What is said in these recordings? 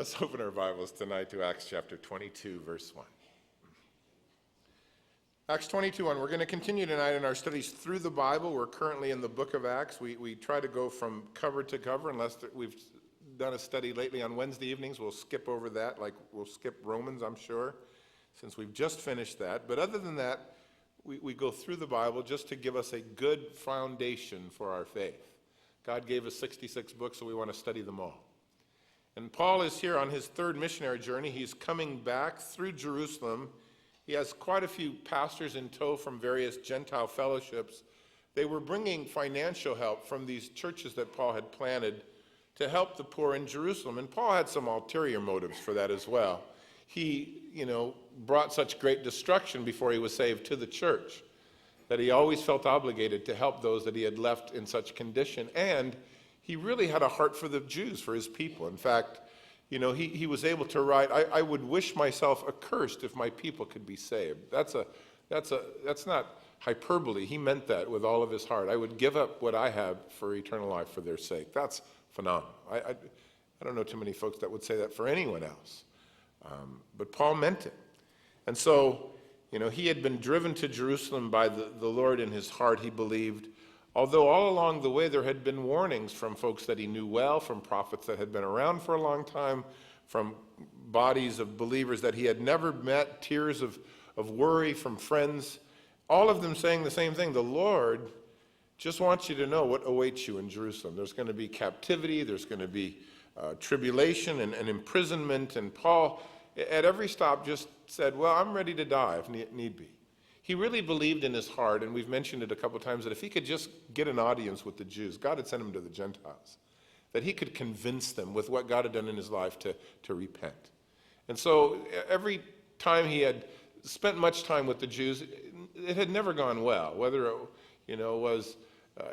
Let's open our Bibles tonight to Acts chapter 22, verse 1. Acts 22:1. We're going to continue tonight in our studies through the Bible. We're currently in the book of Acts. We try to go from cover to cover, unless we've done a study lately on Wednesday evenings. We'll skip over that, like we'll skip Romans, I'm sure, since we've just finished that. But other than that, we go through the Bible just to give us a good foundation for our faith. God gave us 66 books, so we want to study them all. And Paul is here on his third missionary journey. He's coming back through Jerusalem. He has quite a few pastors in tow from various Gentile fellowships. They were bringing financial help from these churches that Paul had planted to help the poor in Jerusalem. And Paul had some ulterior motives for that as well. He, brought such great destruction before he was saved to the church that he always felt obligated to help those that he had left in such condition. And he really had a heart for the Jews, for his people. In fact, he was able to write, I would wish myself accursed if my people could be saved. That's not hyperbole. He meant that with all of his heart. I would give up what I have for eternal life for their sake. That's phenomenal. I don't know too many folks that would say that for anyone else. But Paul meant it. And so, he had been driven to Jerusalem by the Lord in his heart, he believed. Although all along the way there had been warnings from folks that he knew well, from prophets that had been around for a long time, from bodies of believers that he had never met, tears of worry from friends, all of them saying the same thing. The Lord just wants you to know what awaits you in Jerusalem. There's going to be captivity, there's going to be tribulation and imprisonment. And Paul, at every stop, just said, well, I'm ready to die if need be. He really believed in his heart, and we've mentioned it a couple of times, that if he could just get an audience with the Jews, God had sent him to the Gentiles, that he could convince them with what God had done in his life to repent. And so every time he had spent much time with the Jews, it had never gone well, whether it was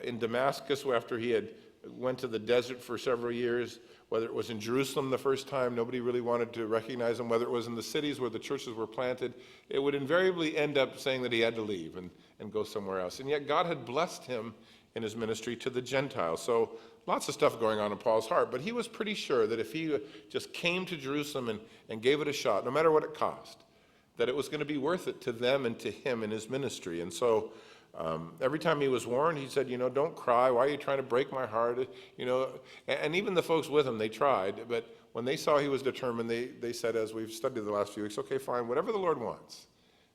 in Damascus after he had went to the desert for several years, whether it was in Jerusalem the first time, nobody really wanted to recognize him, whether it was in the cities where the churches were planted, it would invariably end up saying that he had to leave and go somewhere else. And yet God had blessed him in his ministry to the Gentiles. So lots of stuff going on in Paul's heart, but he was pretty sure that if he just came to Jerusalem and gave it a shot, no matter what it cost, that it was going to be worth it to them and to him in his ministry. And so every time he was warned, he said, don't cry. Why are you trying to break my heart? And even the folks with him, they tried. But when they saw he was determined, they said, as we've studied the last few weeks, okay, fine, whatever the Lord wants.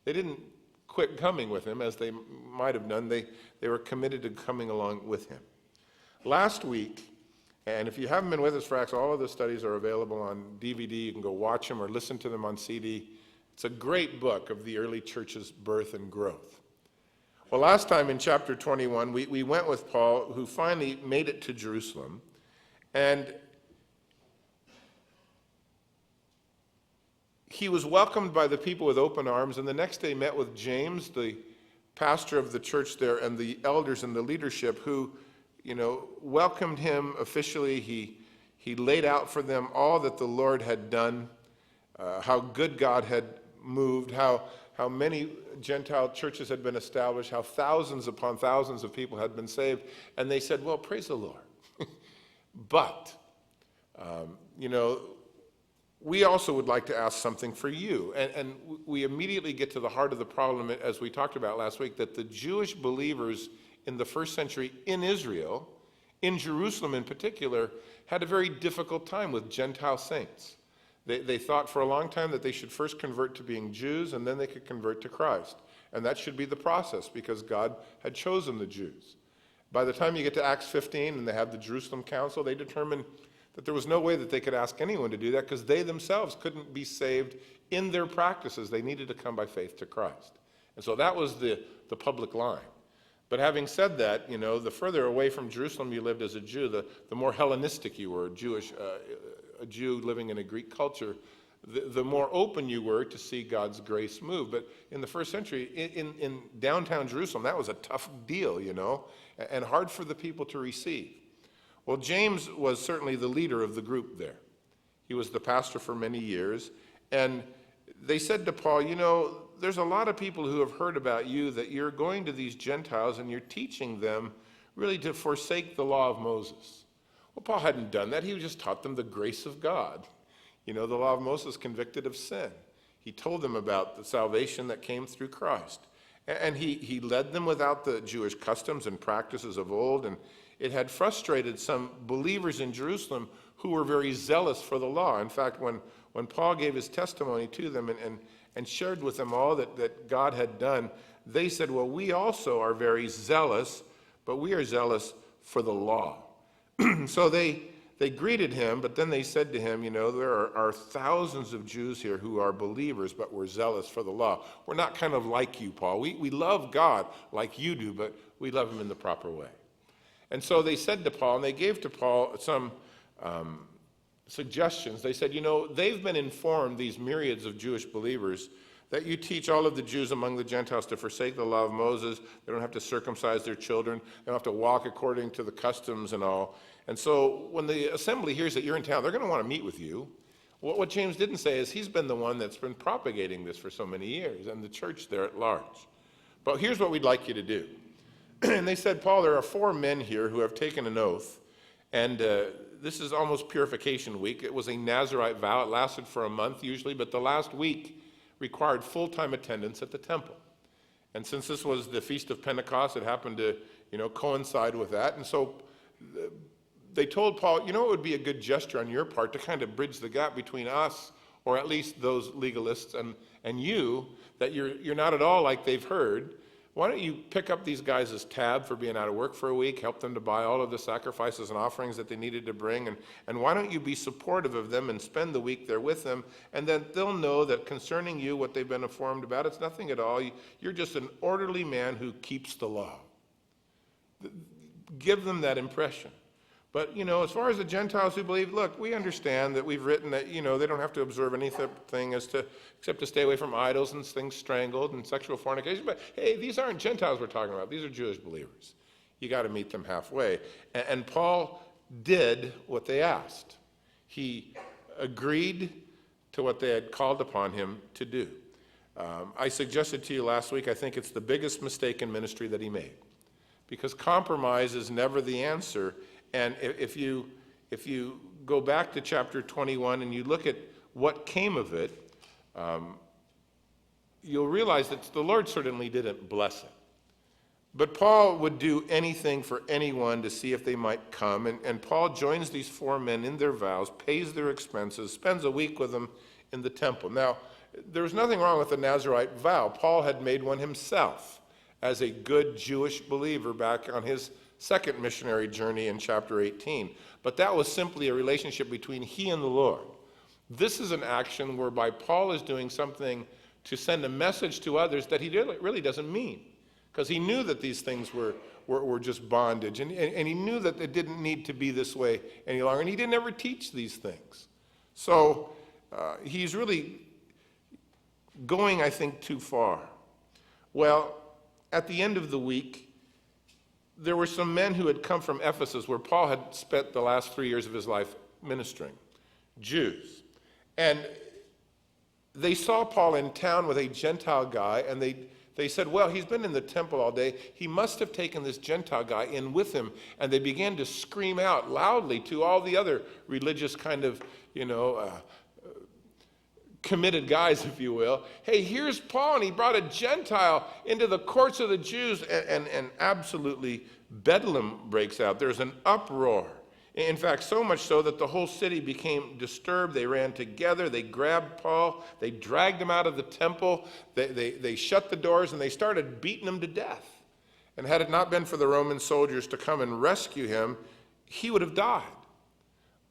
They didn't quit coming with him, as they might have done. They were committed to coming along with him. Last week, and if you haven't been with us for Acts, all of the studies are available on DVD. You can go watch them or listen to them on CD. It's a great book of the early church's birth and growth. Well, last time in chapter 21, we went with Paul, who finally made it to Jerusalem, and he was welcomed by the people with open arms, and the next day met with James, the pastor of the church there, and the elders and the leadership who, welcomed him officially. He laid out for them all that the Lord had done, how good God had moved, how many Gentile churches had been established, how thousands upon thousands of people had been saved. And they said, well, praise the Lord. But, we also would like to ask something for you. And we immediately get to the heart of the problem, as we talked about last week, that the Jewish believers in the first century in Israel, in Jerusalem in particular, had a very difficult time with Gentile saints. They thought for a long time that they should first convert to being Jews, and then they could convert to Christ. And that should be the process, because God had chosen the Jews. By the time you get to Acts 15 and they have the Jerusalem Council, they determined that there was no way that they could ask anyone to do that, because they themselves couldn't be saved in their practices. They needed to come by faith to Christ. And so that was the public line. But having said that, the further away from Jerusalem you lived as a Jew, the more Hellenistic you were, a Jew living in a Greek culture, the more open you were to see God's grace move. But in the first century, in downtown Jerusalem, that was a tough deal, and hard for the people to receive. Well, James was certainly the leader of the group there. He was the pastor for many years, and they said to Paul, there's a lot of people who have heard about you, that you're going to these Gentiles and you're teaching them really to forsake the law of Moses. Well, Paul hadn't done that. He just taught them the grace of God. The law of Moses convicted of sin. He told them about the salvation that came through Christ. And he led them without the Jewish customs and practices of old, and it had frustrated some believers in Jerusalem who were very zealous for the law. In fact, when Paul gave his testimony to them and shared with them all that God had done, they said, well, we also are very zealous, but we are zealous for the law. So they greeted him, but then they said to him, there are thousands of Jews here who are believers, but we're zealous for the law. We're not kind of like you, Paul. We love God like you do, but we love him in the proper way. And so they said to Paul, and they gave to Paul some suggestions. They said, they've been informed, these myriads of Jewish believers, that you teach all of the Jews among the Gentiles to forsake the law of Moses. They don't have to circumcise their children. They don't have to walk according to the customs and all. And so when the assembly hears that you're in town, they're going to want to meet with you. What James didn't say is he's been the one that's been propagating this for so many years, and the church there at large. But here's what we'd like you to do. And they said, Paul, there are 4 men here who have taken an oath, and this is almost purification week. It was a Nazirite vow. It lasted for a month usually, but the last week required full-time attendance at the temple. And since this was the Feast of Pentecost, it happened to, coincide with that. And so they told Paul, it would be a good gesture on your part to kind of bridge the gap between us, or at least those legalists, and you, that you're not at all like they've heard. Why don't you pick up these guys' tab for being out of work for a week, help them to buy all of the sacrifices and offerings that they needed to bring, and why don't you be supportive of them and spend the week there with them, and then they'll know that concerning you, what they've been informed about, it's nothing at all. You're just an orderly man who keeps the law. Give them that impression. But, as far as the Gentiles who believe, look, we understand that we've written that, they don't have to observe anything except to stay away from idols and things strangled and sexual fornication. But, hey, these aren't Gentiles we're talking about. These are Jewish believers. You got to meet them halfway. And Paul did what they asked. He agreed to what they had called upon him to do. I suggested to you last week, I think it's the biggest mistake in ministry that he made. Because compromise is never the answer. And if you go back to chapter 21 and you look at what came of it, you'll realize that the Lord certainly didn't bless it. But Paul would do anything for anyone to see if they might come. And Paul joins these 4 men in their vows, pays their expenses, spends a week with them in the temple. Now, there's nothing wrong with the Nazirite vow. Paul had made one himself as a good Jewish believer back on his second missionary journey in chapter 18. But that was simply a relationship between he and the Lord. This is an action whereby Paul is doing something to send a message to others that he really doesn't mean. Because he knew that these things were just bondage. And he knew that it didn't need to be this way any longer. And he didn't ever teach these things. So he's really going, I think, too far. Well, at the end of the week, there were some men who had come from Ephesus, where Paul had spent the last 3 years of his life ministering, Jews. And they saw Paul in town with a Gentile guy, and they said, well, he's been in the temple all day. He must have taken this Gentile guy in with him. And they began to scream out loudly to all the other religious kind of, committed guys, if you will. Hey, here's Paul, and he brought a Gentile into the courts of the Jews, and absolutely bedlam breaks out. There's an uproar. In fact, so much so that the whole city became disturbed. They ran together. They grabbed Paul. They dragged him out of the temple. They shut the doors, and they started beating him to death. And had it not been for the Roman soldiers to come and rescue him, he would have died.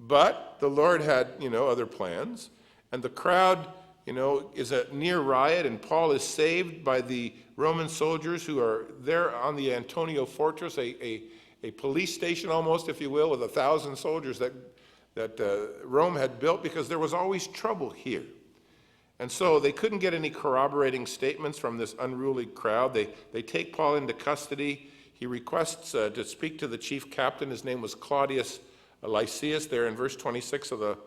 But the Lord had, other plans. And the crowd, is a near riot, and Paul is saved by the Roman soldiers who are there on the Antonia fortress, a police station almost, if you will, with 1,000 soldiers that Rome had built, because there was always trouble here. And so they couldn't get any corroborating statements from this unruly crowd. They take Paul into custody. He requests to speak to the chief captain. His name was Claudius Lysias. There in verse 26 of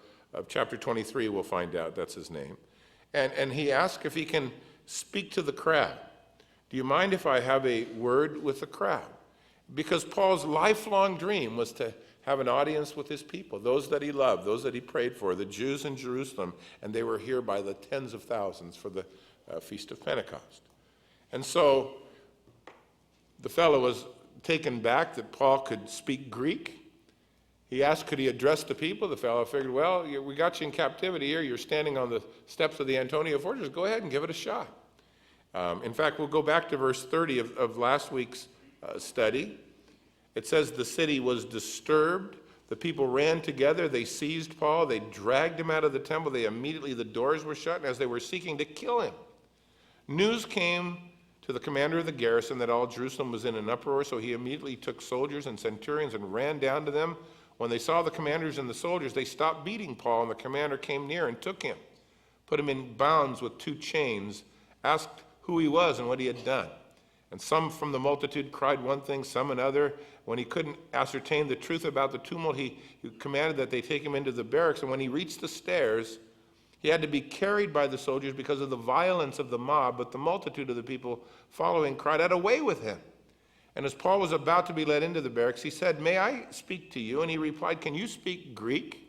chapter 23, we'll find out that's his name. And he asks if he can speak to the crowd. Do you mind if I have a word with the crowd? Because Paul's lifelong dream was to have an audience with his people, those that he loved, those that he prayed for, the Jews in Jerusalem, and they were here by the tens of thousands for the Feast of Pentecost. And so the fellow was taken back that Paul could speak Greek. He asked, could he address the people? The fellow figured, well, we got you in captivity here. You're standing on the steps of the Antonia Fortress. Go ahead and give it a shot. In fact, we'll go back to verse 30 of last week's study. It says the city was disturbed. The people ran together. They seized Paul. They dragged him out of the temple. Immediately the doors were shut, and as they were seeking to kill him, news came to the commander of the garrison that all Jerusalem was in an uproar. So he immediately took soldiers and centurions and ran down to them. When they saw the commanders and the soldiers, they stopped beating Paul, and the commander came near and took him, put him in bonds with 2 chains, asked who he was and what he had done. And some from the multitude cried one thing, some another. When he couldn't ascertain the truth about the tumult, he commanded that they take him into the barracks. And when he reached the stairs, he had to be carried by the soldiers because of the violence of the mob. But the multitude of the people following cried out, away with him. And as Paul was about to be led into the barracks, he said, may I speak to you? And he replied, can you speak Greek?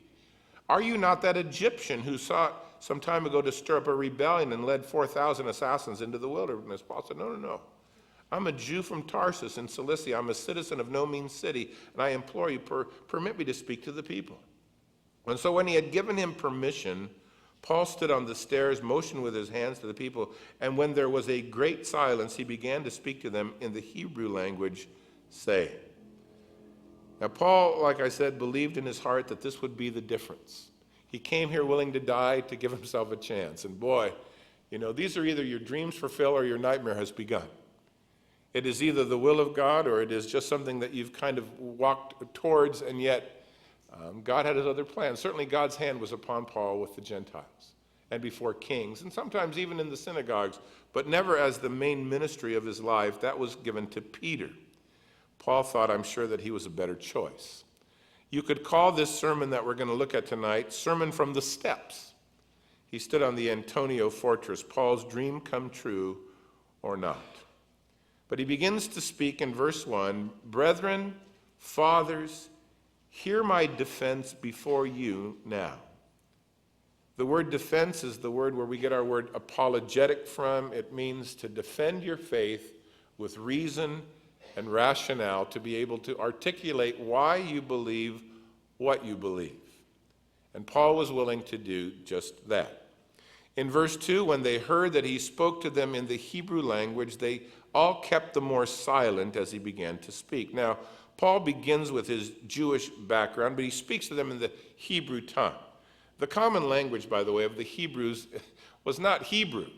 Are you not that Egyptian who sought some time ago to stir up a rebellion and led 4,000 assassins into the wilderness? Paul said, no. I'm a Jew from Tarsus in Cilicia. I'm a citizen of no mean city, and I implore you, permit me to speak to the people. And so when he had given him permission, Paul stood on the stairs, motioned with his hands to the people, and when there was a great silence, he began to speak to them in the Hebrew language, saying. Now, Paul, like I said, believed in his heart that this would be the difference. He came here willing to die to give himself a chance. And boy, these are either your dreams fulfill or your nightmare has begun. It is either the will of God or it is just something that you've kind of walked towards, and yet God had his other plans. Certainly God's hand was upon Paul with the Gentiles and before kings, and sometimes even in the synagogues, but never as the main ministry of his life. That was given to Peter. Paul thought, I'm sure, that he was a better choice. You could call this sermon that we're going to look at tonight, Sermon from the Steps. He stood on the Antonia Fortress, Paul's dream come true or not. But he begins to speak in verse 1, brethren, fathers, hear my defense before you now. The word defense is the word where we get our word apologetic from. It means to defend your faith with reason and rationale, to be able to articulate why you believe what you believe. And Paul was willing to do just that. In verse 2, when they heard that he spoke to them in the Hebrew language, they all kept the more silent as he began to speak. Now, Paul begins with his Jewish background, but he speaks to them in the Hebrew tongue. The common language, by the way, of the Hebrews was not Hebrew,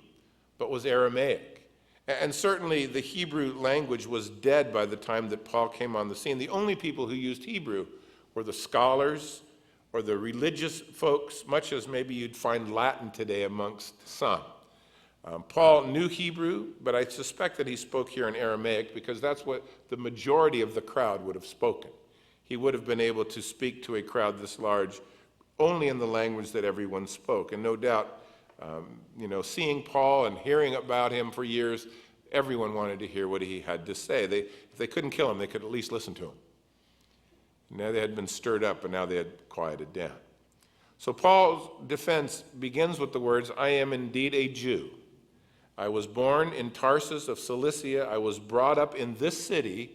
but was Aramaic. And certainly the Hebrew language was dead by the time that Paul came on the scene. The only people who used Hebrew were the scholars or the religious folks, much as maybe you'd find Latin today amongst some. Paul knew Hebrew, but I suspect that he spoke here in Aramaic because that's what the majority of the crowd would have spoken. He would have been able to speak to a crowd this large only in the language that everyone spoke. And no doubt, seeing Paul and hearing about him for years, everyone wanted to hear what he had to say. If they couldn't kill him, they could at least listen to him. Now they had been stirred up, but now they had quieted down. So Paul's defense begins with the words, I am indeed a Jew. I was born in Tarsus of Cilicia. I was brought up in this city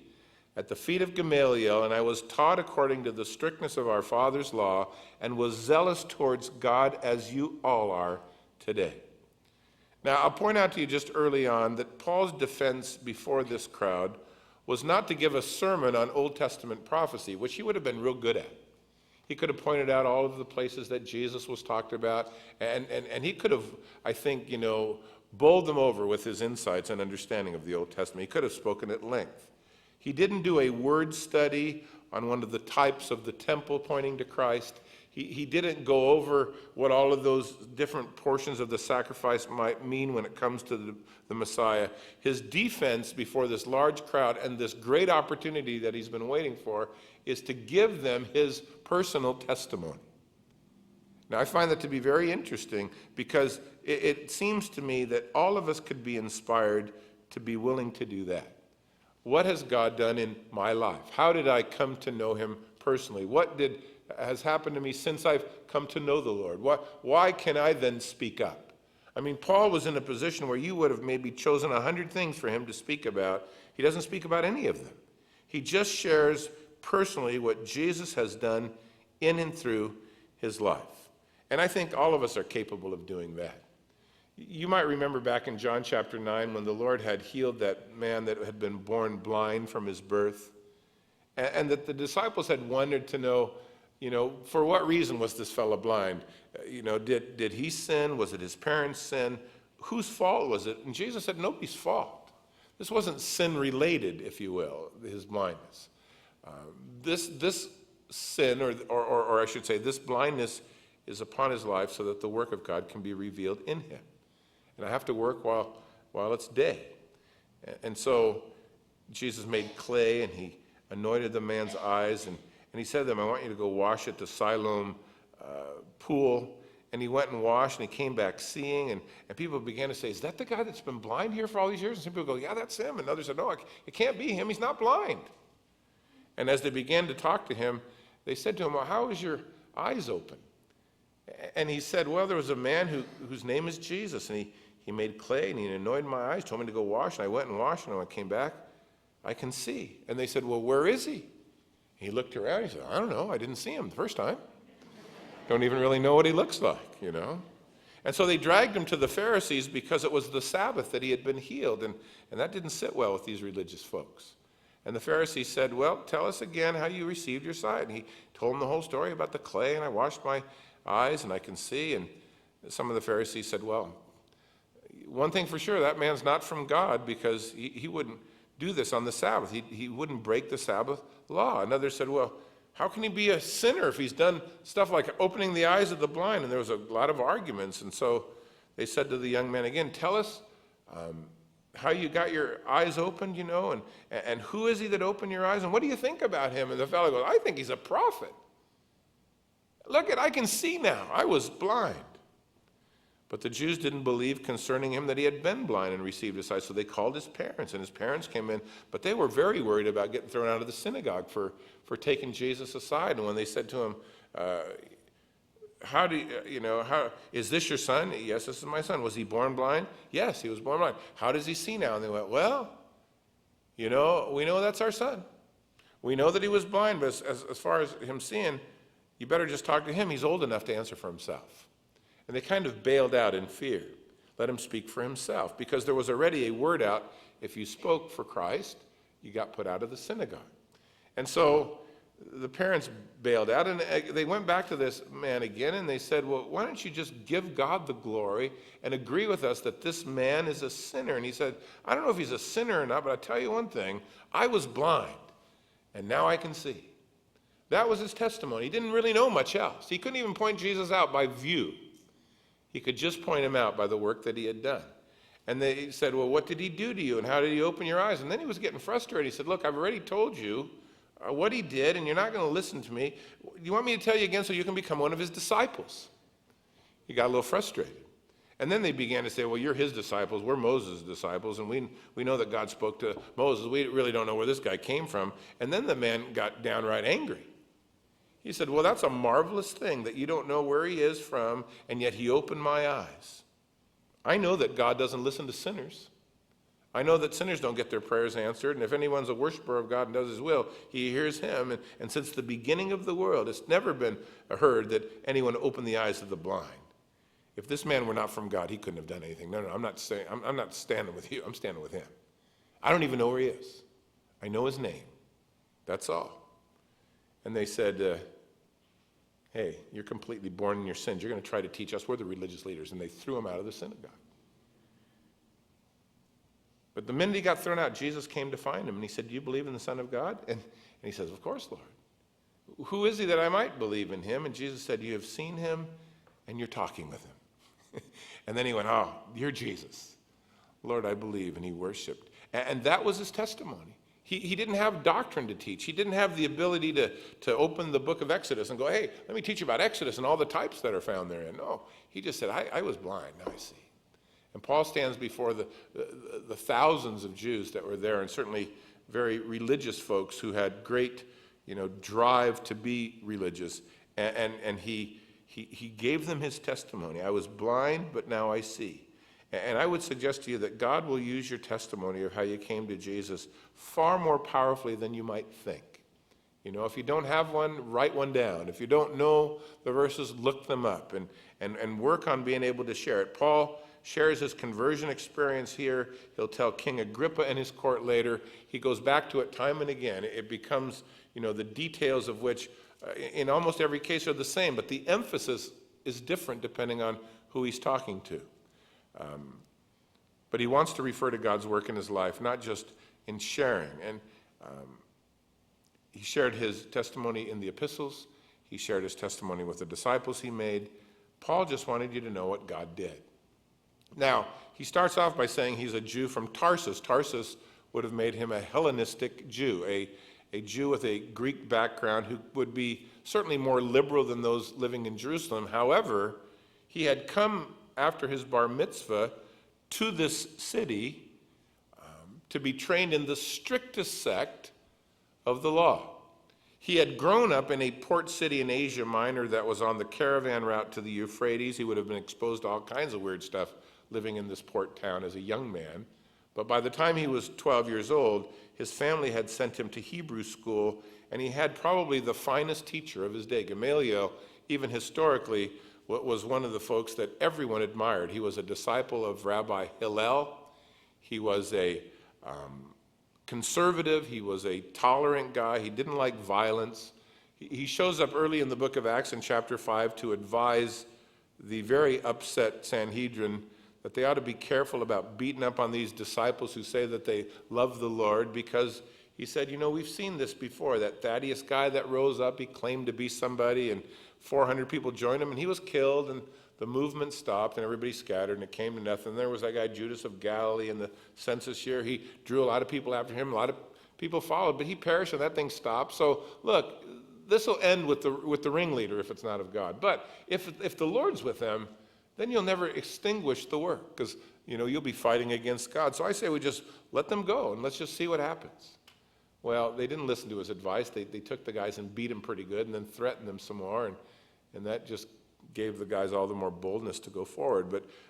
at the feet of Gamaliel, and I was taught according to the strictness of our father's law, and was zealous towards God as you all are today. Now, I'll point out to you just early on that Paul's defense before this crowd was not to give a sermon on Old Testament prophecy, which he would have been real good at. He could have pointed out all of the places that Jesus was talked about, and he could have, I think, bowled them over with his insights and understanding of the Old Testament. He could have spoken at length. He didn't do a word study on one of the types of the temple pointing to Christ. He didn't go over what all of those different portions of the sacrifice might mean when it comes to the Messiah. His defense before this large crowd and this great opportunity that he's been waiting for is to give them his personal testimony. Now, I find that to be very interesting because it seems to me that all of us could be inspired to be willing to do that. What has God done in my life? How did I come to know him personally? What has happened to me since I've come to know the Lord? Why can I then speak up? I mean, Paul was in a position where you would have maybe chosen 100 things for him to speak about. He doesn't speak about any of them. He just shares personally what Jesus has done in and through his life. And I think all of us are capable of doing that. You might remember back in John chapter 9 when the Lord had healed that man that had been born blind from his birth, and that the disciples had wondered to know, for what reason was this fellow blind? Did he sin? Was it his parents' sin? Whose fault was it? And Jesus said, nobody's fault. This wasn't sin-related, if you will, his blindness. This sin, or I should say, this blindness is upon his life so that the work of God can be revealed in him. And I have to work while it's day. And so Jesus made clay, and he anointed the man's eyes, and he said to them, I want you to go wash at the Siloam pool. And he went and washed, and he came back seeing, and people began to say, is that the guy that's been blind here for all these years? And some people go, yeah, that's him. And others said, no, it can't be him. He's not blind. And as they began to talk to him, they said to him, well, how is your eyes open? And he said, well, there was a man whose name is Jesus, and he made clay, and he anointed my eyes, told me to go wash, and I went and washed, and when I came back, I can see. And they said, well, where is he? He looked around, he said, I don't know, I didn't see him the first time. Don't even really know what he looks like, And so they dragged him to the Pharisees because it was the Sabbath that he had been healed, and that didn't sit well with these religious folks. And the Pharisees said, well, tell us again how you received your sight. And he told them the whole story about the clay, and I washed my eyes, and I can see. And some of the Pharisees said, well, one thing for sure, that man's not from God, because he wouldn't do this on the Sabbath. He wouldn't break the Sabbath law. And others said, well, how can he be a sinner if he's done stuff like opening the eyes of the blind? And there was a lot of arguments. And so they said to the young man again, tell us how you got your eyes opened, and who is he that opened your eyes? And what do you think about him? And the fellow goes, I think he's a prophet. Look, I can see now. I was blind. But the Jews didn't believe concerning him that he had been blind and received his sight. So they called his parents, and his parents came in. But they were very worried about getting thrown out of the synagogue for taking Jesus aside. And when they said to him, how is this your son? Yes, this is my son. Was he born blind? Yes, he was born blind. How does he see now? And they went, well, we know that's our son. We know that he was blind, but as far as him seeing, you better just talk to him. He's old enough to answer for himself. And they kind of bailed out in fear. Let him speak for himself, because there was already a word out. If you spoke for Christ, you got put out of the synagogue. And so the parents bailed out, and they went back to this man again, and they said, well, why don't you just give God the glory and agree with us that this man is a sinner? And he said, I don't know if he's a sinner or not, but I'll tell you one thing. I was blind, and now I can see. That was his testimony. He didn't really know much else. He couldn't even point Jesus out by view. He could just point him out by the work that he had done. And they said, well, what did he do to you, and how did he open your eyes? And then he was getting frustrated. He said, look, I've already told you what he did, and you're not going to listen to me. You want me to tell you again so you can become one of his disciples? He got a little frustrated. And then they began to say, well, you're his disciples, we're Moses' disciples, and we know that God spoke to Moses. We really don't know where this guy came from. And then the man got downright angry. He said, well, that's a marvelous thing that you don't know where he is from, and yet he opened my eyes. I know that God doesn't listen to sinners. I know that sinners don't get their prayers answered, and if anyone's a worshiper of God and does his will, he hears him. And since the beginning of the world, it's never been heard that anyone opened the eyes of the blind. If this man were not from God, he couldn't have done anything. No, I'm not saying, I'm not standing with you. I'm standing with him. I don't even know where he is. I know his name. That's all. And they said, hey, you're completely born in your sins. You're going to try to teach us. We're the religious leaders. And they threw him out of the synagogue. But the minute he got thrown out, Jesus came to find him. And he said, do you believe in the Son of God? And he says, of course, Lord. Who is he that I might believe in him? And Jesus said, you have seen him, and you're talking with him. And then he went, oh, you're Jesus. Lord, I believe. And he worshiped. And that was his testimony. He didn't have doctrine to teach. He didn't have the ability to open the book of Exodus and go, hey, let me teach you about Exodus and all the types that are found therein. No, he just said, I was blind, now I see. And Paul stands before the thousands of Jews that were there, and certainly very religious folks who had great drive to be religious. And he gave them his testimony. I was blind, but now I see. And I would suggest to you that God will use your testimony of how you came to Jesus far more powerfully than you might think. If you don't have one, write one down. If you don't know the verses, look them up and work on being able to share it. Paul shares his conversion experience here. He'll tell King Agrippa in his court later. He goes back to it time and again. It becomes, the details of which in almost every case are the same, but the emphasis is different depending on who he's talking to. But he wants to refer to God's work in his life, not just in sharing. And he shared his testimony in the epistles. He shared his testimony with the disciples he made. Paul just wanted you to know what God did. Now, he starts off by saying he's a Jew from Tarsus. Tarsus would have made him a Hellenistic Jew, a Jew with a Greek background who would be certainly more liberal than those living in Jerusalem. However, he had come after his bar mitzvah to this city to be trained in the strictest sect of the law. He had grown up in a port city in Asia Minor that was on the caravan route to the Euphrates. He would have been exposed to all kinds of weird stuff living in this port town as a young man. But by the time he was 12 years old, his family had sent him to Hebrew school, and he had probably the finest teacher of his day. Gamaliel, even historically, was one of the folks that everyone admired. He was a disciple of Rabbi Hillel. He was a conservative. He was a tolerant guy. He didn't like violence. He shows up early in the book of Acts in chapter 5 to advise the very upset Sanhedrin that they ought to be careful about beating up on these disciples who say that they love the Lord, because he said, we've seen this before. That Thaddeus guy that rose up, he claimed to be somebody, and 400 people joined him, and he was killed, and the movement stopped, and everybody scattered, and it came to nothing. There was that guy Judas of Galilee in the census year. He drew a lot of people after him. A lot of people followed, but he perished, and that thing stopped. So look, this will end with the ringleader if it's not of God. But if the Lord's with them, then you'll never extinguish the work, because you'll be fighting against God. So I say we just let them go, and let's just see what happens. Well, they didn't listen to his advice. They took the guys and beat them pretty good, and then threatened them some more, and that just gave the guys all the more boldness to go forward.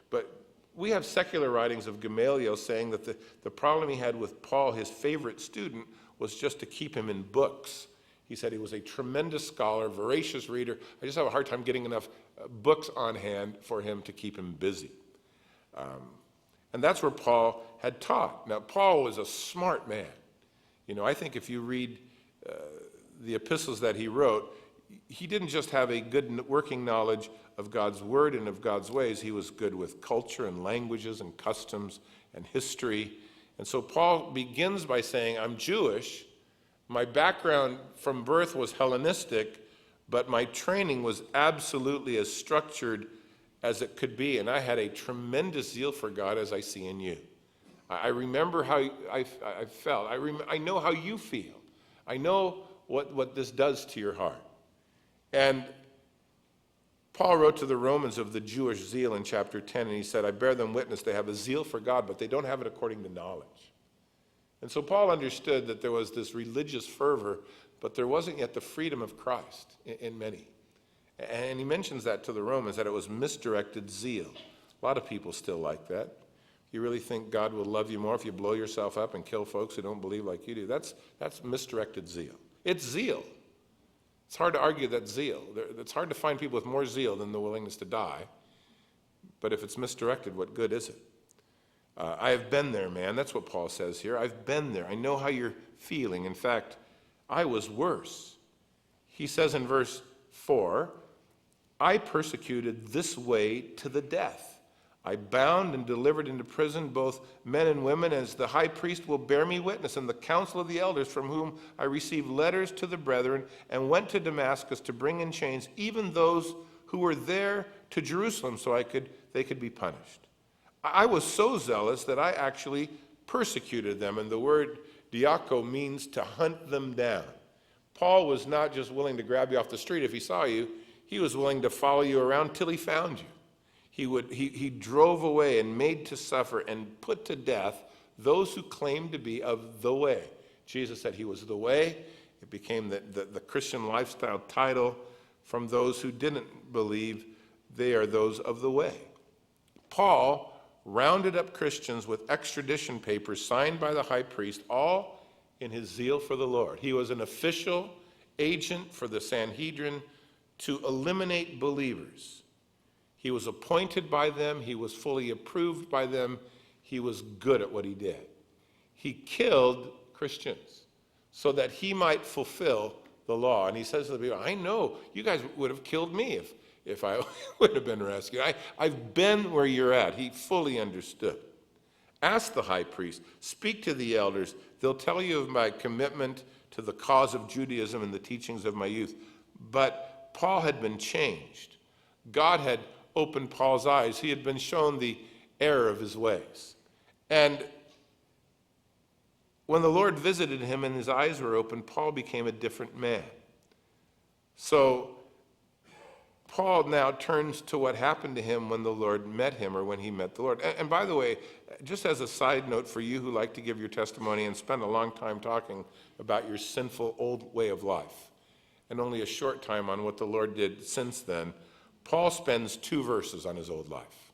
But we have secular writings of Gamaliel saying that the problem he had with Paul, his favorite student, was just to keep him in books. He said he was a tremendous scholar, voracious reader. I just have a hard time getting enough books on hand for him to keep him busy. And that's where Paul had taught. Now, Paul was a smart man. I think if you read the epistles that he wrote, he didn't just have a good working knowledge of God's word and of God's ways. He was good with culture and languages and customs and history. And so Paul begins by saying, I'm Jewish. My background from birth was Hellenistic, but my training was absolutely as structured as it could be, and I had a tremendous zeal for God as I see in you. I remember how I felt. I know how you feel. I know what this does to your heart. And Paul wrote to the Romans of the Jewish zeal in chapter 10, and he said, I bear them witness, they have a zeal for God, but they don't have it according to knowledge. And so Paul understood that there was this religious fervor, but there wasn't yet the freedom of Christ in many. And he mentions that to the Romans, that it was misdirected zeal. A lot of people still like that. You really think God will love you more if you blow yourself up and kill folks who don't believe like you do? That's misdirected zeal. It's zeal. It's hard to argue that zeal. It's hard to find people with more zeal than the willingness to die. But if it's misdirected, what good is it? I have been there, man. That's what Paul says here. I've been there. I know how you're feeling. In fact, I was worse. He says in verse 4, I persecuted this way to the death. I bound and delivered into prison both men and women, as the high priest will bear me witness, and the council of the elders, from whom I received letters to the brethren, and went to Damascus to bring in chains even those who were there to Jerusalem, so they could be punished. I was so zealous that I actually persecuted them, and the word diako means to hunt them down. Paul was not just willing to grab you off the street if he saw you. He was willing to follow you around till he found you. He drove away and made to suffer and put to death those who claimed to be of the way. Jesus said he was the way It became the Christian lifestyle title from those who didn't believe. They are those of the way. Paul rounded up Christians with extradition papers signed by the high priest, all in his zeal for the Lord. He was an official agent for the Sanhedrin to eliminate believers. He was appointed by them. He was fully approved by them. He was good at what he did. He killed Christians so that he might fulfill the law. And he says to the people, I know you guys would have killed me if I would have been rescued. I've been where you're at. He fully understood. Ask the high priest, speak to the elders. They'll tell you of my commitment to the cause of Judaism and the teachings of my youth. But Paul had been changed. God had opened Paul's eyes. He had been shown the error of his ways. And when the Lord visited him and his eyes were opened, Paul became a different man. So Paul now turns to what happened to him when the Lord met him, or when he met the Lord. And by the way, just as a side note for you who like to give your testimony and spend a long time talking about your sinful old way of life, and only a short time on what the Lord did since then, Paul spends 2 verses on his old life.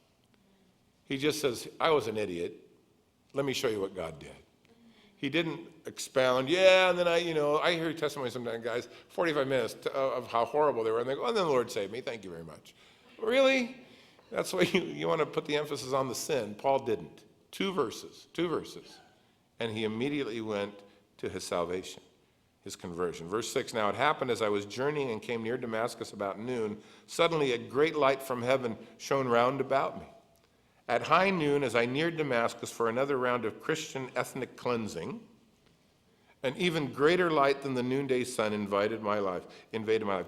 He just says, I was an idiot. Let me show you what God did. He didn't expound, and then I hear testimonies sometimes, guys, 45 minutes of how horrible they were, and they go, and then the Lord saved me, thank you very much. Really? That's why you want to put the emphasis on the sin. Paul didn't. 2 verses. And he immediately went to his salvation, his conversion. Verse 6, now it happened as I was journeying and came near Damascus about noon, suddenly a great light from heaven shone round about me. At high noon, as I neared Damascus for another round of Christian ethnic cleansing, an even greater light than the noonday sun invaded my life.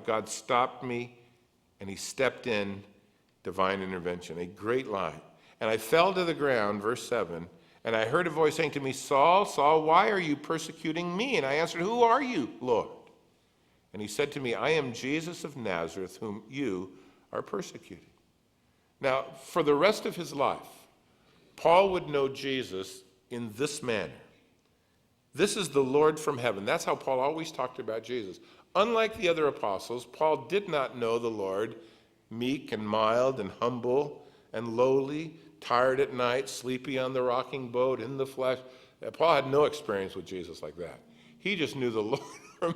God stopped me, and he stepped in, divine intervention, a great light. And I fell to the ground, verse 7, and I heard a voice saying to me, Saul, Saul, why are you persecuting me? And I answered, who are you, Lord? And he said to me, I am Jesus of Nazareth, whom you are persecuting. Now, for the rest of his life, Paul would know Jesus in this manner. This is the Lord from heaven. That's how Paul always talked about Jesus. Unlike the other apostles, Paul did not know the Lord meek and mild and humble and lowly, tired at night, sleepy on the rocking boat, in the flesh. Paul had no experience with Jesus like that. He just knew the Lord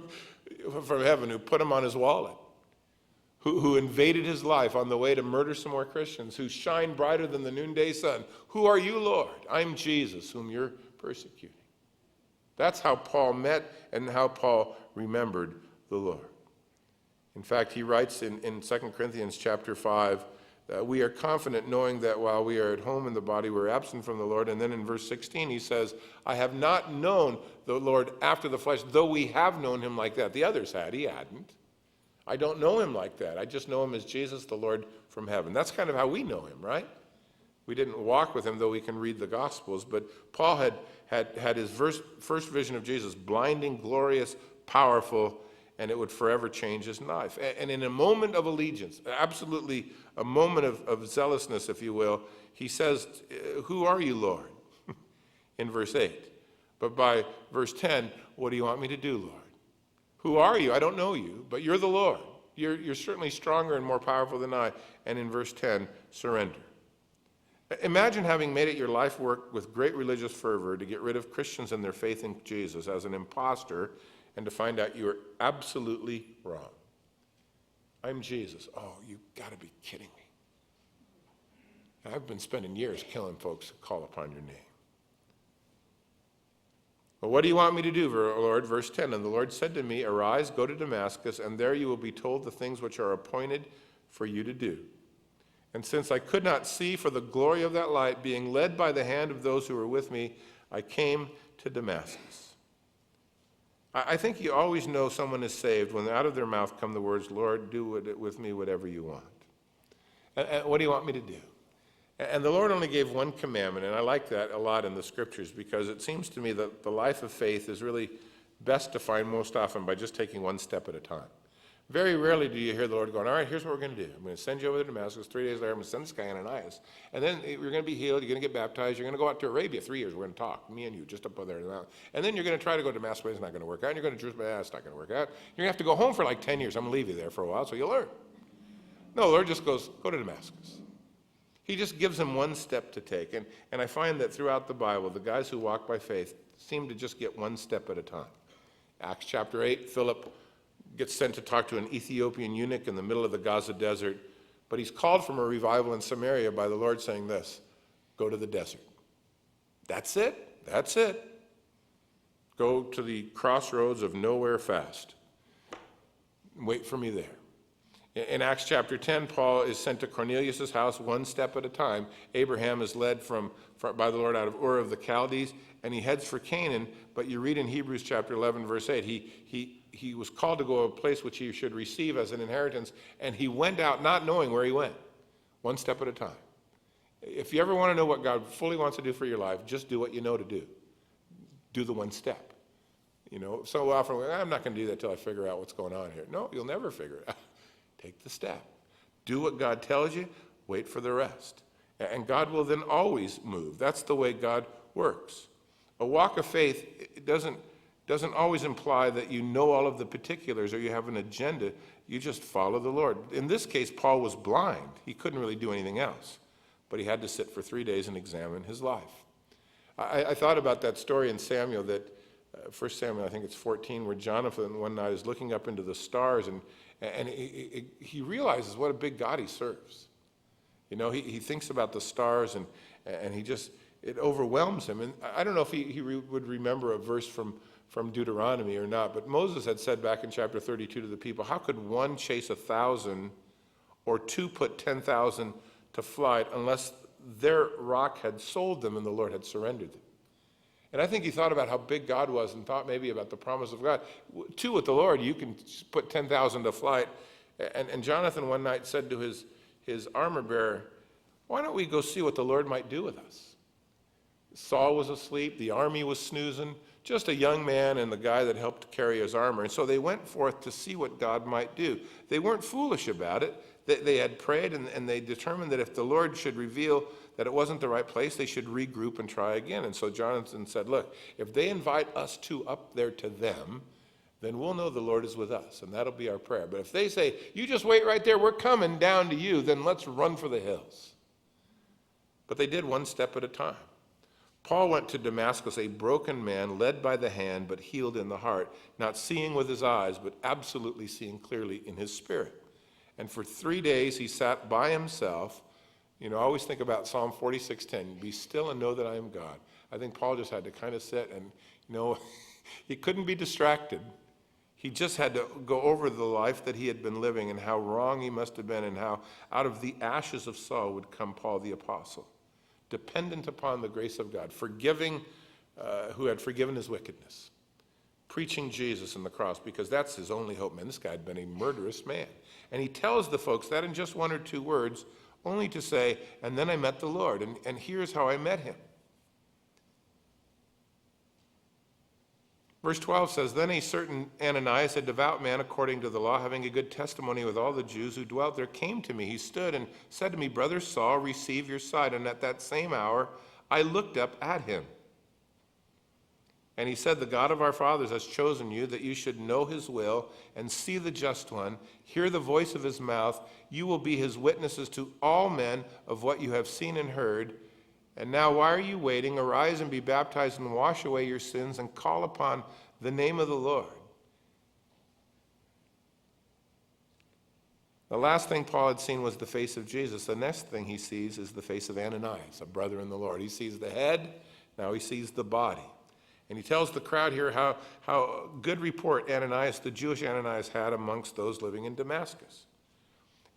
from heaven who put him on his wallet, who invaded his life on the way to murder some more Christians, who shine brighter than the noonday sun. Who are you, Lord? I'm Jesus, whom you're persecuting. That's how Paul met and how Paul remembered the Lord. In fact, he writes in 2 Corinthians chapter 5, we are confident knowing that while we are at home in the body, we're absent from the Lord. And then in verse 16, he says, I have not known the Lord after the flesh, though we have known him like that. The others had, he hadn't. I don't know him like that. I just know him as Jesus, the Lord from heaven. That's kind of how we know him, right? We didn't walk with him, though we can read the Gospels. But Paul had his first vision of Jesus, blinding, glorious, powerful, and it would forever change his life. And in a moment of allegiance, absolutely a moment of zealousness, if you will, he says, who are you, Lord? In verse 8. But by verse 10, what do you want me to do, Lord? Who are you? I don't know you, but you're the Lord. You're certainly stronger and more powerful than I. And in verse 10, surrender. Imagine having made it your life work with great religious fervor to get rid of Christians and their faith in Jesus as an imposter, and to find out you are absolutely wrong. I'm Jesus. Oh, you've got to be kidding me. I've been spending years killing folks who call upon your name. Well, what do you want me to do, Lord? Verse 10, and the Lord said to me, arise, go to Damascus, and there you will be told the things which are appointed for you to do. And since I could not see for the glory of that light, being led by the hand of those who were with me, I came to Damascus. I think you always know someone is saved when out of their mouth come the words, Lord, do with me whatever you want. And what do you want me to do? And the Lord only gave one commandment, and I like that a lot in the scriptures, because it seems to me that the life of faith is really best defined most often by just taking one step at a time. Very rarely do you hear the Lord going, all right, here's what we're going to do. I'm going to send you over to Damascus. 3 days later, I'm going to send this guy Ananias. And then you're going to be healed. You're going to get baptized. You're going to go out to Arabia 3 years. We're going to talk, me and you, just up there. And then you're going to try to go to Damascus. It's not going to work out. And you're going to Jerusalem. It's not going to work out. You're going to have to go home for like 10 years. I'm going to leave you there for a while so you'll learn. No, the Lord just goes, go to Damascus. He just gives him one step to take. And I find that throughout the Bible, the guys who walk by faith seem to just get one step at a time. Acts chapter 8, Philip gets sent to talk to an Ethiopian eunuch in the middle of the Gaza desert, but he's called from a revival in Samaria by the Lord saying this, go to the desert. That's it. That's it. Go to the crossroads of nowhere fast. Wait for me there. In Acts chapter 10, Paul is sent to Cornelius' house one step at a time. Abraham is led by the Lord out of Ur of the Chaldees, and he heads for Canaan, but you read in Hebrews chapter 11, verse 8, he was called to go to a place which he should receive as an inheritance, and he went out not knowing where he went, one step at a time. If you ever want to know what God fully wants to do for your life, just do what you know to do. Do the one step. You know, so often, I'm not going to do that till I figure out what's going on here. No, you'll never figure it out. Take the step. Do what God tells you, wait for the rest. And God will then always move. That's the way God works. A walk of faith it doesn't always imply that you know all of the particulars or you have an agenda. You just follow the Lord. In this case, Paul was blind. He couldn't really do anything else. But he had to sit for 3 days and examine his life. I thought about that story in Samuel, that 1 Samuel, I think it's 14, where Jonathan one night is looking up into the stars and he realizes what a big God he serves. You know, he thinks about the stars and it overwhelms him. And I don't know if he would remember a verse from Deuteronomy or not, but Moses had said back in chapter 32 to the people, how could one chase 1,000 or two put 10,000 to flight unless their rock had sold them and the Lord had surrendered them? And I think he thought about how big God was and thought maybe about the promise of God. Two, with the Lord, you can put 10,000 to flight. And Jonathan one night said to his armor bearer, why don't we go see what the Lord might do with us? Saul was asleep, the army was snoozing, just a young man and the guy that helped carry his armor. And so they went forth to see what God might do. They weren't foolish about it. They had prayed and they determined that if the Lord should reveal that it wasn't the right place, they should regroup and try again. And so Jonathan said, look, if they invite us two up there to them, then we'll know the Lord is with us, and that'll be our prayer. But if they say, you just wait right there, we're coming down to you, then let's run for the hills. But they did one step at a time. Paul went to Damascus, a broken man, led by the hand, but healed in the heart, not seeing with his eyes, but absolutely seeing clearly in his spirit. And for 3 days he sat by himself. You know, I always think about Psalm 46:10, be still and know that I am God. I think Paul just had to kind of sit and, you know, he couldn't be distracted. He just had to go over the life that he had been living and how wrong he must have been and how out of the ashes of Saul would come Paul the apostle, dependent upon the grace of God, forgiving, who had forgiven his wickedness, preaching Jesus and the cross, because that's his only hope. Man, this guy had been a murderous man. And he tells the folks that in just one or two words, only to say, and then I met the Lord, and here's how I met him. Verse 12 says, then a certain Ananias, a devout man according to the law, having a good testimony with all the Jews who dwelt there, came to me. He stood and said to me, Brother Saul, receive your sight. And at that same hour, I looked up at him. And he said, the God of our fathers has chosen you, that you should know his will and see the just one, hear the voice of his mouth. You will be his witnesses to all men of what you have seen and heard. And now why are you waiting? Arise and be baptized and wash away your sins and call upon the name of the Lord. The last thing Paul had seen was the face of Jesus. The next thing he sees is the face of Ananias, a brother in the Lord. He sees the head, now he sees the body. And he tells the crowd here how good report Ananias, the Jewish Ananias, had amongst those living in Damascus.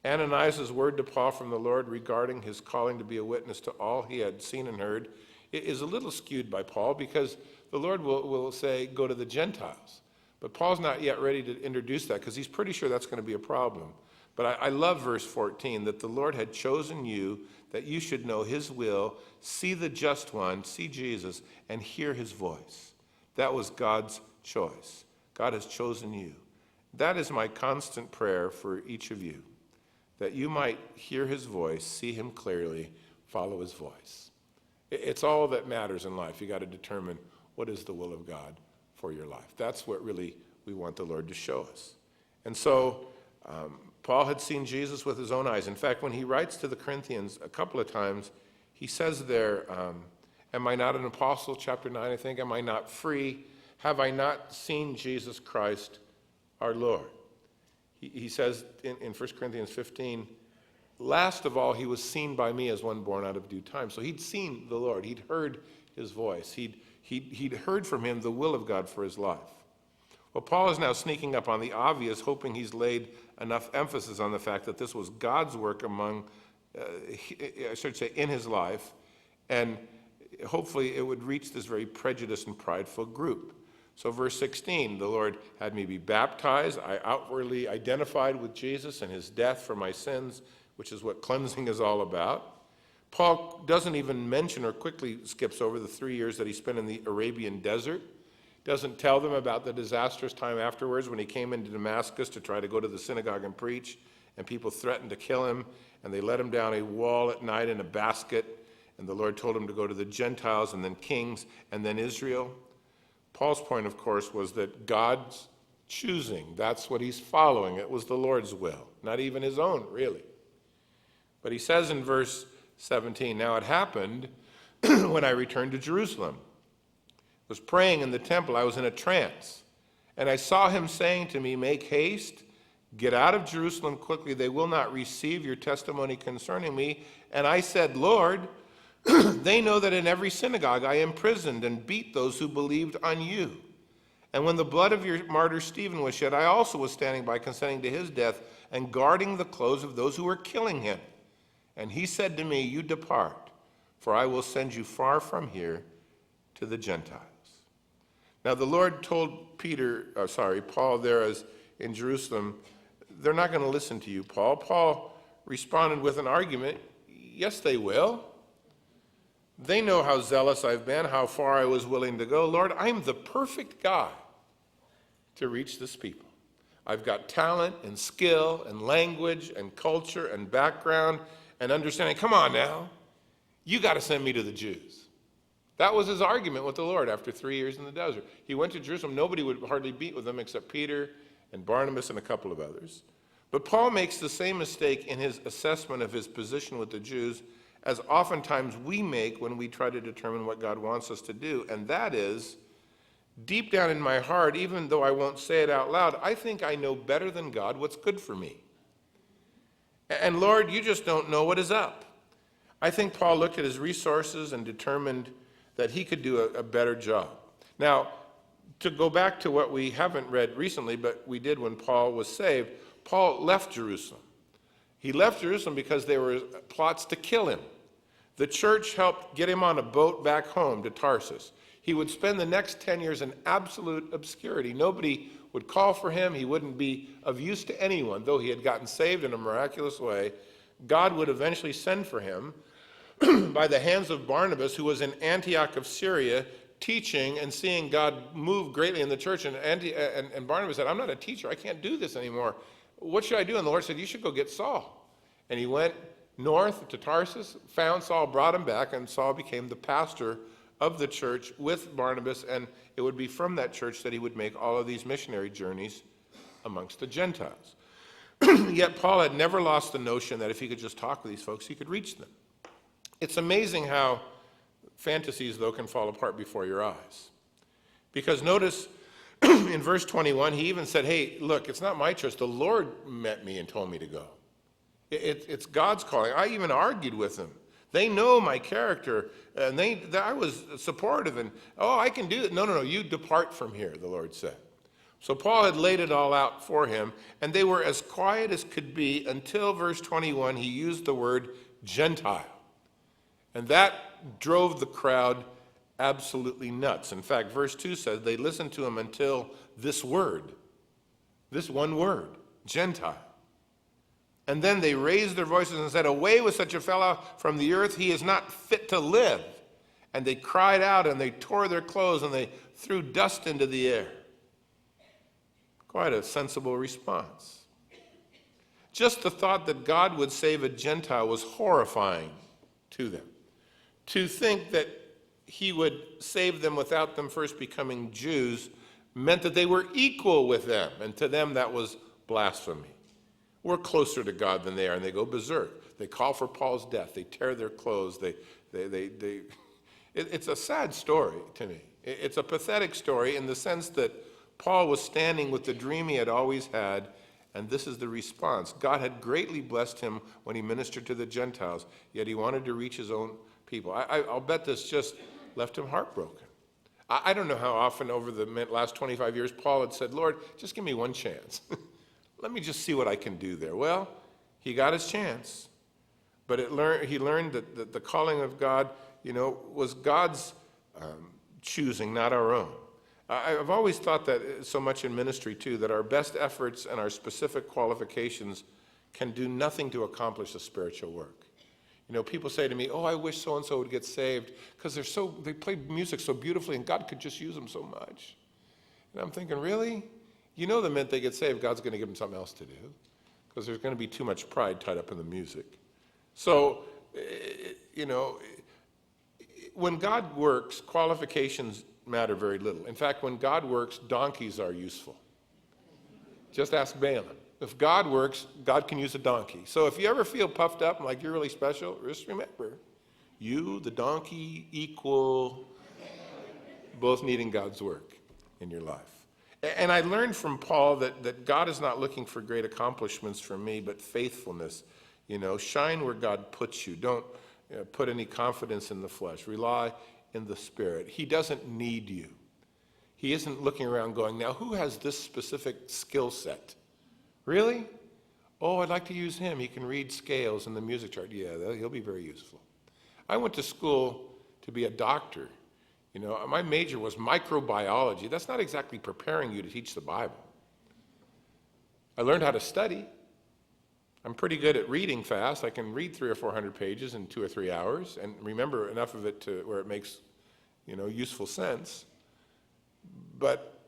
Ananias' word to Paul from the Lord regarding his calling to be a witness to all he had seen and heard is a little skewed by Paul, because the Lord will say, go to the Gentiles. But Paul's not yet ready to introduce that because he's pretty sure that's going to be a problem. But I love verse 14, that the Lord had chosen you, that you should know his will, see the just one, see Jesus, and hear his voice. That was God's choice. God has chosen you. That is my constant prayer for each of you, that you might hear his voice, see him clearly, follow his voice. It's all that matters in life. You got to determine what is the will of God for your life. That's what really we want the Lord to show us. And so Paul had seen Jesus with his own eyes. In fact, when he writes to the Corinthians a couple of times, he says there, am I not an apostle? Chapter 9, I think. Am I not free? Have I not seen Jesus Christ, our Lord? He says in 1 Corinthians 15, last of all, he was seen by me as one born out of due time. So he'd seen the Lord. He'd heard his voice. He'd heard from him the will of God for his life. Well, Paul is now sneaking up on the obvious, hoping he's laid enough emphasis on the fact that this was God's work in his life, and hopefully it would reach this very prejudiced and prideful group. So verse 16, the Lord had me be baptized. I outwardly identified with Jesus and his death for my sins, which is what cleansing is all about. Paul doesn't even mention or quickly skips over the 3 years that he spent in the Arabian desert. Doesn't tell them about the disastrous time afterwards when he came into Damascus to try to go to the synagogue and preach, and people threatened to kill him, and they let him down a wall at night in a basket, and the Lord told him to go to the Gentiles and then kings and then Israel. Paul's point, of course, was that God's choosing, that's what he's following. It was the Lord's will, not even his own, really. But he says in verse 17, now it happened when I returned to Jerusalem. I was praying in the temple. I was in a trance. And I saw him saying to me, make haste, get out of Jerusalem quickly. They will not receive your testimony concerning me. And I said, Lord, they know that in every synagogue I imprisoned and beat those who believed on you. And when the blood of your martyr Stephen was shed, I also was standing by consenting to his death and guarding the clothes of those who were killing him. And he said to me, you depart, for I will send you far from here to the Gentiles. Now the Lord told Paul there as in Jerusalem, they're not going to listen to you, Paul. Paul responded with an argument, yes, they will. They know how zealous I've been, how far I was willing to go. Lord, I'm the perfect guy to reach this people. I've got talent and skill and language and culture and background and understanding. Come on now. You got to send me to the Jews. That was his argument with the Lord after 3 years in the desert. He went to Jerusalem. Nobody would hardly beat with him except Peter and Barnabas and a couple of others. But Paul makes the same mistake in his assessment of his position with the Jews as oftentimes we make when we try to determine what God wants us to do. And that is, deep down in my heart, even though I won't say it out loud, I think I know better than God what's good for me. And Lord, you just don't know what is up. I think Paul looked at his resources and determined that he could do a better job. Now, to go back to what we haven't read recently, but we did when Paul was saved, Paul left Jerusalem. He left Jerusalem because there were plots to kill him. The church helped get him on a boat back home to Tarsus. He would spend the next 10 years in absolute obscurity. Nobody would call for him. He wouldn't be of use to anyone, though he had gotten saved in a miraculous way. God would eventually send for him by the hands of Barnabas, who was in Antioch of Syria, teaching and seeing God move greatly in the church. And Barnabas said, I'm not a teacher. I can't do this anymore. What should I do? And the Lord said, you should go get Saul. And he went north to Tarsus, found Saul, brought him back, and Saul became the pastor of the church with Barnabas, and it would be from that church that he would make all of these missionary journeys amongst the Gentiles. Yet Paul had never lost the notion that if he could just talk with these folks, he could reach them. It's amazing how fantasies, though, can fall apart before your eyes. Because notice in verse 21, he even said, hey, look, it's not my choice. The Lord met me and told me to go. It's God's calling. I even argued with them. They know my character, and I was supportive, and, I can do it. No, you depart from here, the Lord said. So Paul had laid it all out for him, and they were as quiet as could be until verse 21, he used the word Gentile. And that drove the crowd absolutely nuts. In fact, verse 2 says they listened to him until this one word, Gentile. And then they raised their voices and said, away with such a fellow from the earth, he is not fit to live. And they cried out and they tore their clothes and they threw dust into the air. Quite a sensible response. Just the thought that God would save a Gentile was horrifying to them. To think that he would save them without them first becoming Jews meant that they were equal with them, and to them that was blasphemy. We're closer to God than they are, and they go berserk. They call for Paul's death. They tear their clothes. It's a sad story to me. It's a pathetic story in the sense that Paul was standing with the dream he had always had, and this is the response. God had greatly blessed him when he ministered to the Gentiles, yet he wanted to reach his own people. I'll bet this just left him heartbroken. I don't know how often over the last 25 years Paul had said, Lord, just give me one chance. Let me just see what I can do there. Well, he got his chance, but he learned that the calling of God, was God's choosing, not our own. I've always thought that so much in ministry, too, that our best efforts and our specific qualifications can do nothing to accomplish the spiritual work. People say to me, oh, I wish so-and-so would get saved because they play music so beautifully and God could just use them so much. And I'm thinking, really? The minute they get saved, God's going to give them something else to do because there's going to be too much pride tied up in the music. So, when God works, qualifications matter very little. In fact, when God works, donkeys are useful. Just ask Balaam. If God works, God can use a donkey. So if you ever feel puffed up and like you're really special, just remember, you, the donkey, equal, both needing God's work in your life. And I learned from Paul that God is not looking for great accomplishments from me, but faithfulness. Shine where God puts you. Don't put any confidence in the flesh. Rely in the Spirit. He doesn't need you. He isn't looking around going, now who has this specific skill set? Really? Oh, I'd like to use him. He can read scales in the music chart. Yeah, he'll be very useful. I went to school to be a doctor. My major was microbiology. That's not exactly preparing you to teach the Bible. I learned how to study. I'm pretty good at reading fast. I can read 300 or 400 pages in 2 or 3 hours and remember enough of it to where it makes, useful sense. But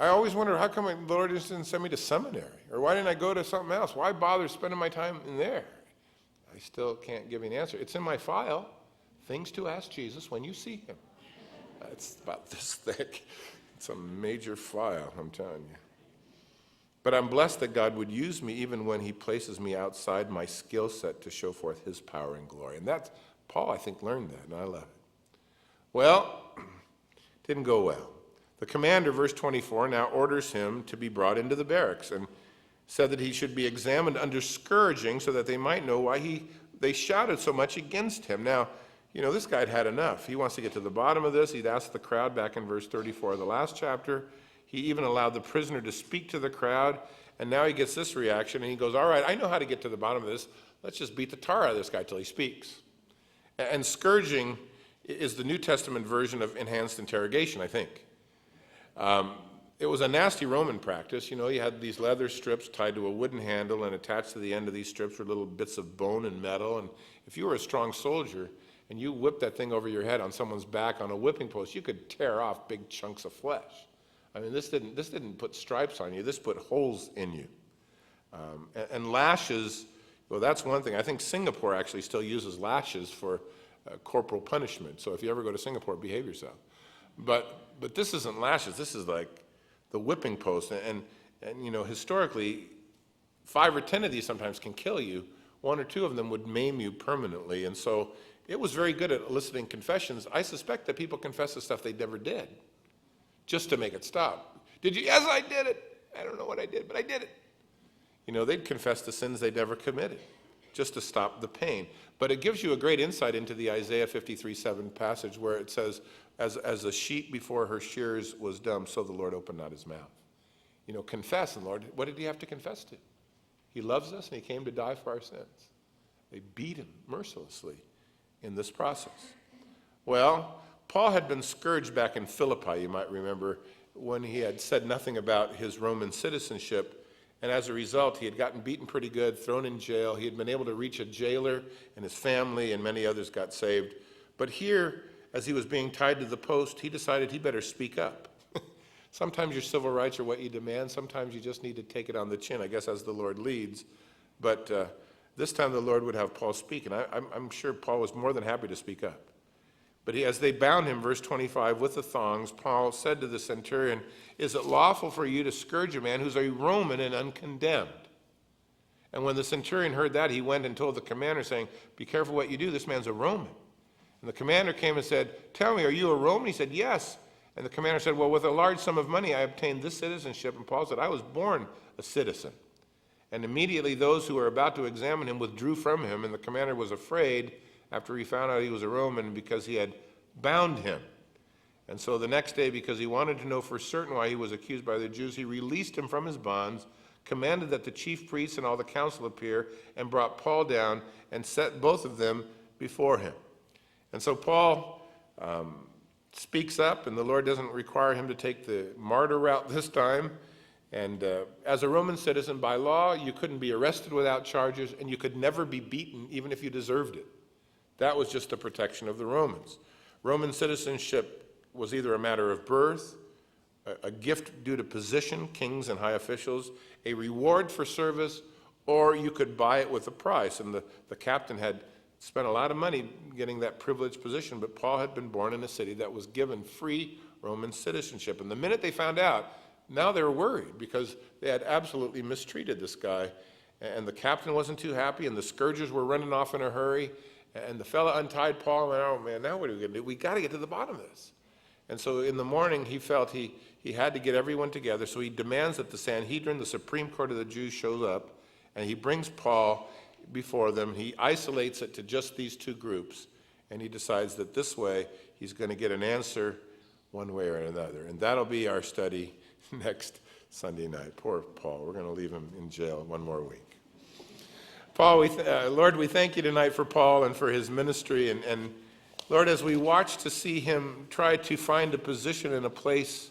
I always wonder, how come the Lord just didn't send me to seminary? Or why didn't I go to something else? Why bother spending my time in there? I still can't give you an answer. It's in my file, Things to Ask Jesus When You See Him. It's about this thick. It's a major file, I'm telling you. But I'm blessed that God would use me even when he places me outside my skill set to show forth his power and glory. And that's, Paul, I think, learned that, and I love it. Well, didn't go well. The commander, verse 24, now orders him to be brought into the barracks and said that he should be examined under scourging so that they might know why they shouted so much against him. Now, this guy had had enough. He wants to get to the bottom of this. He'd asked the crowd back in verse 34 of the last chapter. He even allowed the prisoner to speak to the crowd, and now he gets this reaction, and he goes, all right, I know how to get to the bottom of this. Let's just beat the tar out of this guy till he speaks. And scourging is the New Testament version of enhanced interrogation, I think. It was a nasty Roman practice. You had these leather strips tied to a wooden handle, and attached to the end of these strips were little bits of bone and metal. And if you were a strong soldier and you whipped that thing over your head on someone's back on a whipping post, you could tear off big chunks of flesh. I mean, this didn't put stripes on you. This put holes in you. And lashes, well, that's one thing. I think Singapore actually still uses lashes for corporal punishment. So if you ever go to Singapore, behave yourself. But this isn't lashes. This is like the whipping post. And historically, 5 or 10 of these sometimes can kill you. 1 or 2 of them would maim you permanently. And so it was very good at eliciting confessions. I suspect that people confess the stuff they never did, just to make it stop. Did you? Yes, I did it. I don't know what I did, but I did it. They'd confess the sins they'd never committed, just to stop the pain. But it gives you a great insight into the Isaiah 53:7 passage where it says, as a sheep before her shears was dumb, so the Lord opened not his mouth. Confess, and Lord, what did he have to confess to? He loves us, and he came to die for our sins. They beat him mercilessly in this process. Well, Paul had been scourged back in Philippi, you might remember, when he had said nothing about his Roman citizenship, and as a result, he had gotten beaten pretty good, thrown in jail. He had been able to reach a jailer, and his family and many others got saved. But here, as he was being tied to the post, he decided he better speak up. Sometimes your civil rights are what you demand. Sometimes you just need to take it on the chin, I guess, as the Lord leads. But this time the Lord would have Paul speak, and I'm sure Paul was more than happy to speak up. But as they bound him, verse 25, with the thongs, Paul said to the centurion, "Is it lawful for you to scourge a man who's a Roman and uncondemned?" And when the centurion heard that, he went and told the commander, saying, "Be careful what you do. This man's a Roman." And the commander came and said, "Tell me, are you a Roman?" He said, "Yes." And the commander said, "Well, with a large sum of money, I obtained this citizenship." And Paul said, "I was born a citizen." And immediately those who were about to examine him withdrew from him, and the commander was afraid after he found out he was a Roman because he had bound him. And so the next day, because he wanted to know for certain why he was accused by the Jews, he released him from his bonds, commanded that the chief priests and all the council appear, and brought Paul down and set both of them before him. And so Paul speaks up, and the Lord doesn't require him to take the martyr route this time. And as a Roman citizen, by law, you couldn't be arrested without charges, and you could never be beaten, even if you deserved it. That was just the protection of the Romans. Roman citizenship was either a matter of birth, a gift due to position, kings and high officials, a reward for service, or you could buy it with a price. And the captain had spent a lot of money getting that privileged position, but Paul had been born in a city that was given free Roman citizenship. And the minute they found out, now they were worried because they had absolutely mistreated this guy. And the captain wasn't too happy, and the scourgers were running off in a hurry. And the fella untied Paul, and, "Oh man, now what are we going to do? We got to get to the bottom of this." And so in the morning, he felt he had to get everyone together. So he demands that the Sanhedrin, the Supreme Court of the Jews, shows up, and he brings Paul before them. He isolates it to just these two groups, and he decides that this way he's going to get an answer one way or another. And that'll be our study next Sunday night. Poor Paul. We're going to leave him in jail one more week. Paul, Lord, we thank you tonight for Paul and for his ministry. And Lord, as we watch to see him try to find a position in a place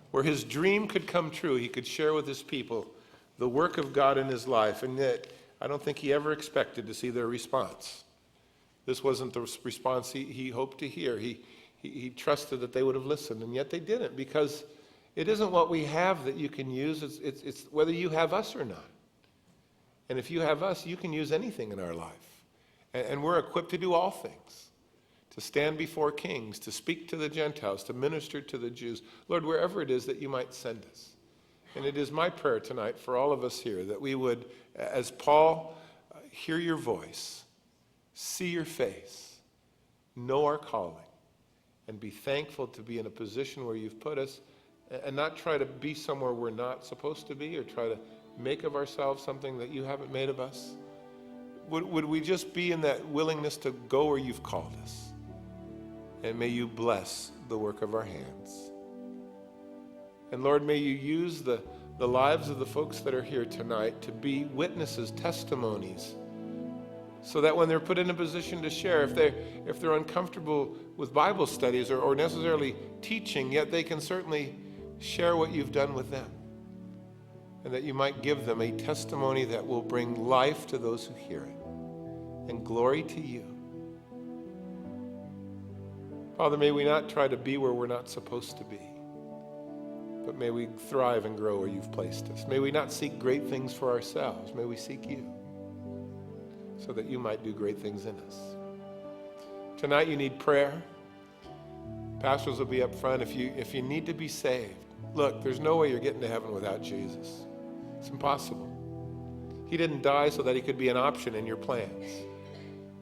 where his dream could come true, he could share with his people the work of God in his life. And yet, I don't think he ever expected to see their response. This wasn't the response he hoped to hear. He trusted that they would have listened, and yet they didn't, because it isn't what we have that you can use. It's whether you have us or not. And if you have us, you can use anything in our life. And we're equipped to do all things, to stand before kings, to speak to the Gentiles, to minister to the Jews. Lord, wherever it is that you might send us. And it is my prayer tonight for all of us here that we would, as Paul, hear your voice, see your face, know our calling, and be thankful to be in a position where you've put us, and not try to be somewhere we're not supposed to be, or try to make of ourselves something that you haven't made of us. Would we just be in that willingness to go where you've called us? And may you bless the work of our hands. And Lord, may you use the lives of the folks that are here tonight to be witnesses, testimonies, so that when they're put in a position to share, if they're uncomfortable with Bible studies or necessarily teaching, yet they can certainly share what you've done with them. And that you might give them a testimony that will bring life to those who hear it, and glory to you. Father, may we not try to be where we're not supposed to be, but may we thrive and grow where you've placed us. May we not seek great things for ourselves. May we seek you, so that you might do great things in us. Tonight you need prayer. Pastors will be up front. If you need to be saved, look, there's no way you're getting to heaven without Jesus. It's impossible. He didn't die so that he could be an option in your plans.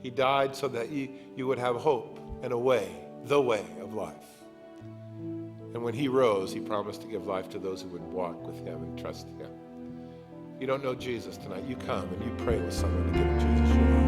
He died so that you would have hope and a way, the way of life. And when he rose, he promised to give life to those who would walk with him and trust him. If you don't know Jesus tonight, you come and you pray with someone to give Jesus your life.